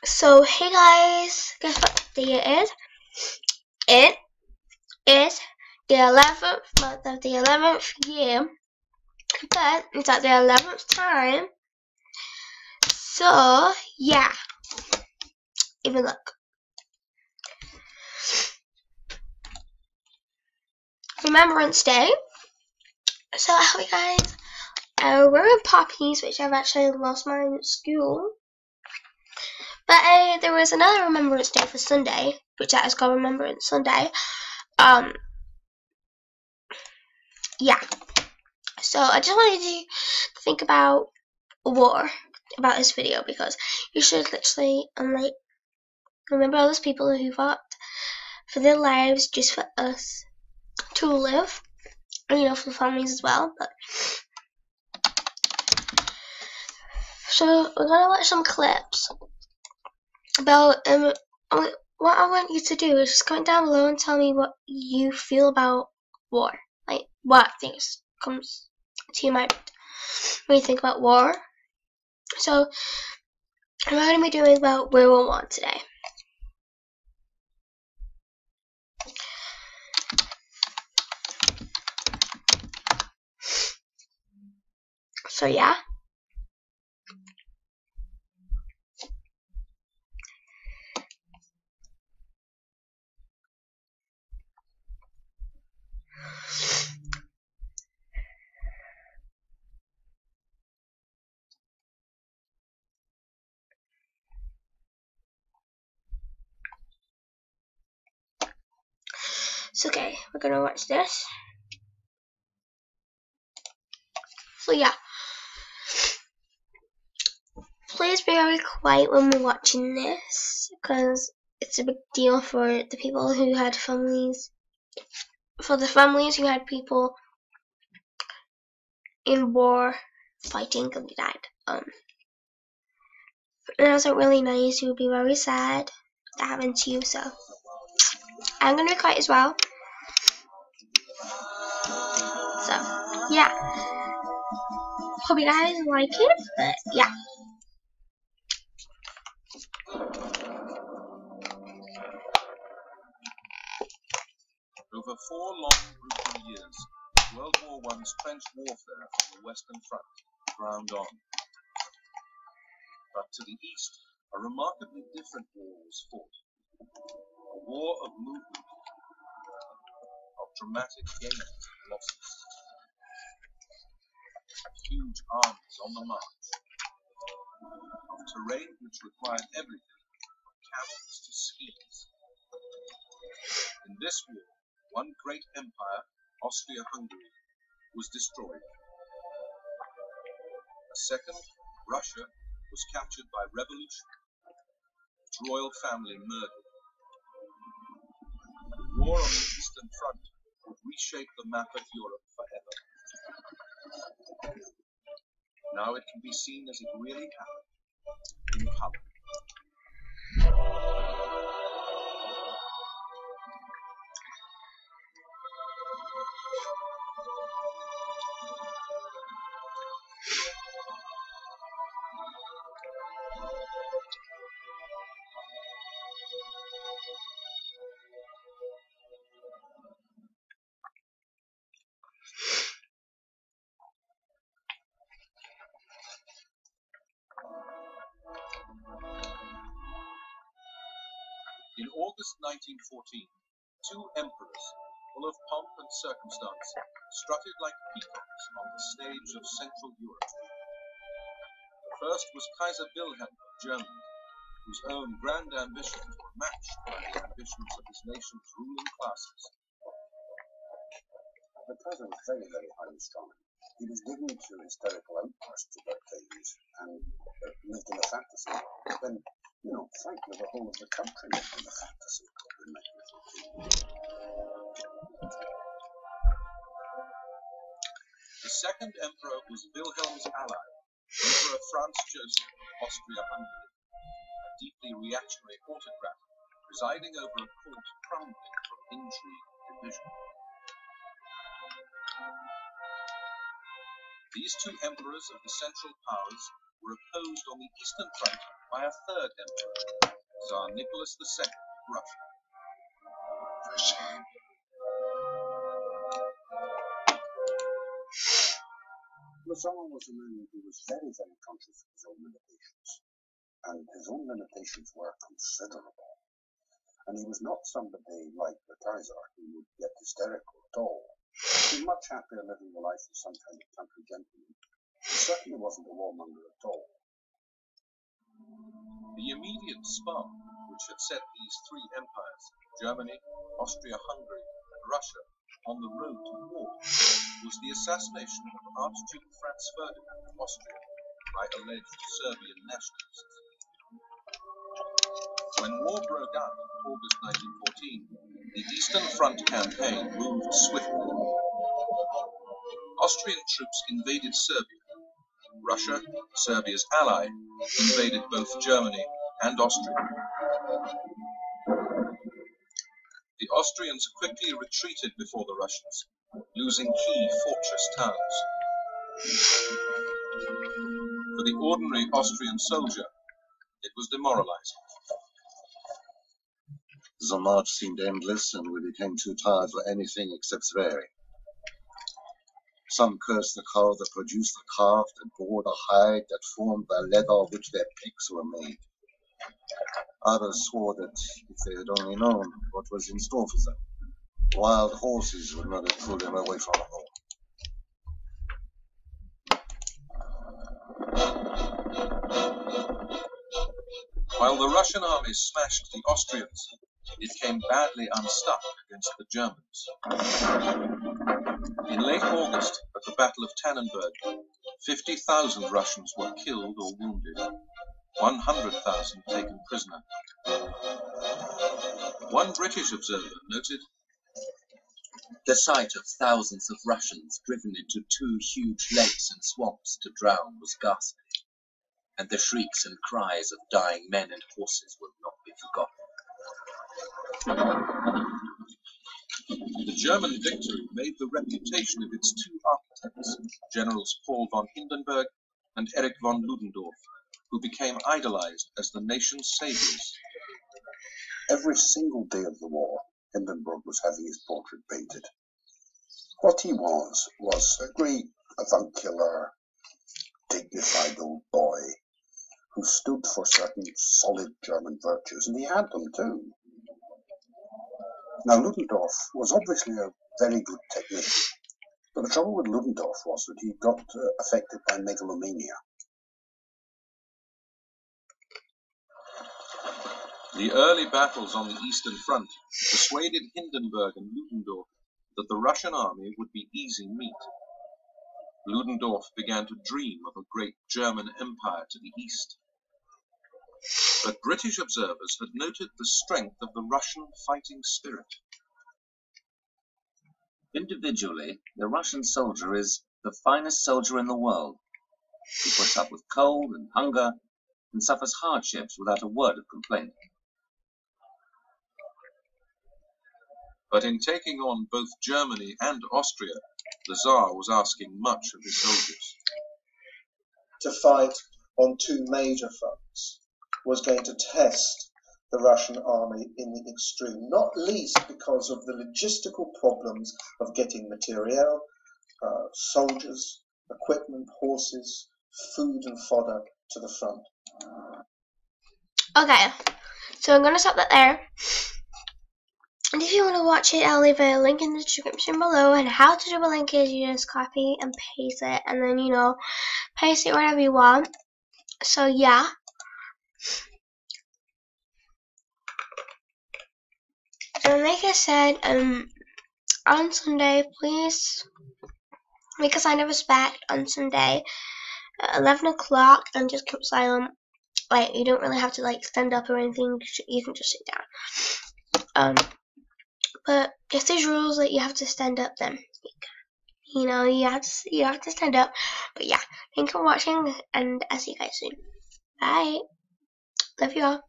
So hey guys, guess what day it is? It is the 11th month of the 11th year, but it's at the 11th time. So yeah, even look. Remembrance Day. So I hope you guys are wearing poppies, which I've actually lost mine at school. But there was another Remembrance Day for Sunday, which is called Remembrance Sunday. Yeah. So I just wanted you to think about war about this video, because you should literally remember all those people who fought for their lives just for us to live, and for the families as well. But so we're gonna watch some clips about what I want you to do is just comment down below and tell me what you feel about war, like what things comes to your mind when you think about war. So we're going to be doing about World War I today. So yeah. So okay, we're going to watch this. So yeah. Please be very quiet when we're watching this, because it's a big deal for the people who had families, for the families who had people in war fighting because they died. And that's not really nice. You would be very sad that happened to you. So I'm gonna be quiet as well. So yeah, hope you guys like it. But yeah. Over 4 long, brutal years, World War I's trench warfare on the Western Front ground on. But to the east, a remarkably different war was fought. A war of movement, of dramatic gains and losses. Huge armies on the march. Of terrain which required everything, from camels to skis. In this war, one great empire, Austria-Hungary, was destroyed. A second, Russia, was captured by revolution, its royal family murdered. The war on the Eastern Front would reshape the map of Europe forever. Now it can be seen as it really happened, in color. In August 1914, 2 emperors, full of pomp and circumstance, strutted like peacocks on the stage of Central Europe. The first was Kaiser Wilhelm of Germany, whose own grand ambitions were matched by the ambitions of his nation's ruling classes. The Kaiser was very, very highly strung. He was given to hysterical outbursts about things and lived in a fantasy. Then, frankly, the whole of the country lived in a fantasy. The second emperor was Wilhelm's ally, Emperor Franz Joseph of Austria-Hungary, a deeply reactionary autocrat presiding over a court crumbling from intrigue and division. These 2 emperors of the Central Powers were opposed on the Eastern Front by a third emperor, Tsar Nicholas II of Russia. The Tsar was a man who was very, very conscious of his own limitations, and his own limitations were considerable. And he was not somebody like the Kaiser who would get hysterical at all. He was much happier living the life of some kind of country gentleman. He certainly wasn't a warmonger at all. The immediate spark which had set these three empires, Germany, Austria-Hungary, and Russia, on the road to war was the assassination of Archduke Franz Ferdinand of Austria by alleged Serbian nationalists. When war broke out in August 1914, the Eastern Front campaign moved swiftly. Austrian troops invaded Serbia. Russia, Serbia's ally, invaded both Germany and Austria. The Austrians quickly retreated before the Russians, losing key fortress towns. For the ordinary Austrian soldier, it was demoralizing. The march seemed endless, and we became too tired for anything except swearing. Some cursed the cow that produced the calf that bore the hide that formed the leather of which their picks were made. Others swore that if they had only known what was in store for them, wild horses would not have pulled them away from home. While the Russian army smashed the Austrians, it came badly unstuck against the Germans. In late August, at the Battle of Tannenberg, 50,000 Russians were killed or wounded, 100,000 taken prisoner. One British observer noted, "The sight of thousands of Russians driven into two huge lakes and swamps to drown was ghastly, and the shrieks and cries of dying men and horses will not be forgotten." The German victory made the reputation of its two architects, Generals Paul von Hindenburg and Erich von Ludendorff, who became idolized as the nation's saviors. Every single day of the war, Hindenburg was having his portrait painted. What he was a great avuncular, dignified old boy who stood for certain solid German virtues, and he had them too. Now, Ludendorff was obviously a very good technician, but the trouble with Ludendorff was that he got affected by megalomania. The early battles on the Eastern Front persuaded Hindenburg and Ludendorff that the Russian army would be easy meat. Ludendorff began to dream of a great German empire to the east. But British observers had noted the strength of the Russian fighting spirit. Individually, the Russian soldier is the finest soldier in the world. He puts up with cold and hunger and suffers hardships without a word of complaint. But in taking on both Germany and Austria, the Tsar was asking much of his soldiers. To fight on two major fronts was going to test the Russian army in the extreme, not least because of the logistical problems of getting materiel, soldiers, equipment, horses, food and fodder to the front. Okay, so I'm going to stop that there. And if you want to watch it, I'll leave a link in the description below. And how to do a link is you just copy and paste it, and then, you know, paste it wherever you want. So yeah. And like I said, on Sunday, please make a sign of respect on Sunday at 11 o'clock and just keep silent. Like, you don't really have to like stand up or anything. You can just sit down. But if there's rules that you have to stand up, then you know you have to stand up. But yeah, thanks for watching, and I'll see you guys soon. Bye. Love you all.